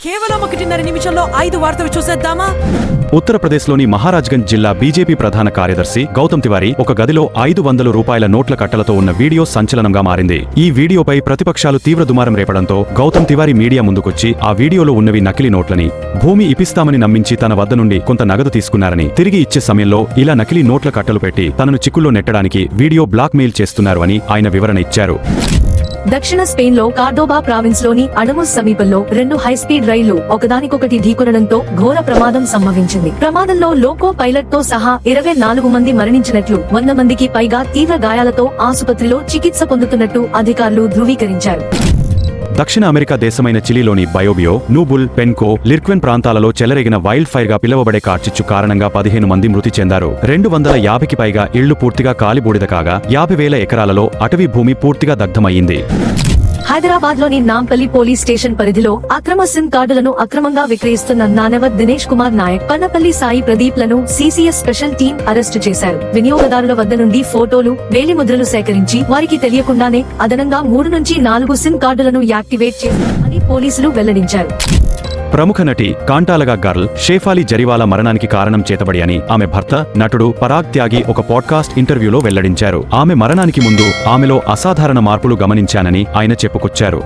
కేవలం 1.5 నిమిషంలో 5 వార్తలు చూసేద్దామా? ఉత్తరప్రదేశ్లోని మహారాజ్గంజ్ జిల్లా బీజేపీ ప్రధాన కార్యదర్శి గౌతమ్ తివారీ ఒక గదిలో 500 రూపాయల నోట్ల కట్టలతో ఉన్న వీడియో సంచలనంగా మారింది. ఈ వీడియోపై ప్రతిపక్షాలు తీవ్ర దుమారం రేపడంతో గౌతమ్ తివారీ మీడియా ముందుకొచ్చి ఆ వీడియోలో ఉన్నవి నకిలీ నోట్లని, భూమి ఇప్పిస్తామని నమ్మించి తన వద్ద నుండి కొంత నగదు తీసుకున్నారని, తిరిగి ఇచ్చే సమయంలో ఇలా నకిలీ నోట్ల కట్టలు పెట్టి తనను చిక్కుల్లో నెట్టడానికి వీడియో బ్లాక్ మెయిల్ చేస్తున్నారు అని ఆయన వివరణ ఇచ్చారు. దక్షిణ స్పెయిన్ లో కార్డోబా ప్రావిన్స్ లోని అడముస్ సమీపంలో 2 హైస్పీడ్ రైళ్లు ఒకదానికొకటి ఢీకొనడంతో ఘోర ప్రమాదం సంభవించింది. ప్రమాదంలో లోకో పైలట్ తో సహా 24 మంది మరణించినట్లు, 100 మందికి పైగా తీవ్ర గాయాలతో ఆసుపత్రిలో చికిత్స పొందుతున్నట్టు అధికారులు ధృవీకరించారు. దక్షిణ అమెరికా దేశమైన చిలీలోని బయోబియో, నూబుల్, పెన్కో, లిర్క్వెన్ ప్రాంతాలలో చెలరేగిన వైల్డ్ ఫైర్ గా పిలువబడే కార్చిచ్చు కారణంగా 15 మంది మృతి చెందారు. 250కి పైగా ఇళ్లు పూర్తిగా కాలిబూడిద కాగా 50,000 ఎకరాలలో అటవీ భూమి పూర్తిగా దగ్ధమయ్యింది. హైదరాబాద్ లోని నాంపల్లి పోలీస్ స్టేషన్ పరిధిలో అక్రమ సిమ్ కార్డులను అక్రమంగా విక్రయిస్తున్న నానవత్ దినేష్ కుమార్ నాయక్, పన్నపల్లి సాయి ప్రదీప్ లను సిసిఎస్ స్పెషల్ టీం అరెస్టు చేశారు. వినియోగదారుల వద్ద నుండి ఫోటోలు, వేలిముద్రలు సేకరించి వారికి తెలియకుండానే అదనంగా 3 నుంచి 4 సిమ్ కార్డులను యాక్టివేట్ చేశారని పోలీసులు వెల్లడించారు. ప్రముఖ నటి కాంటాలగా గర్ల్ షేఫాలి జరీవాలా మరణానికి కారణం చేతబడి అని ఆమె భర్త, నటుడు పరాగ్ త్యాగి ఒక పాడ్కాస్ట్ ఇంటర్వ్యూలో వెల్లడించారు. ఆమె మరణానికి ముందు ఆమెలో అసాధారణ మార్పులు గమనించానని ఆయన చెప్పుకొచ్చారు.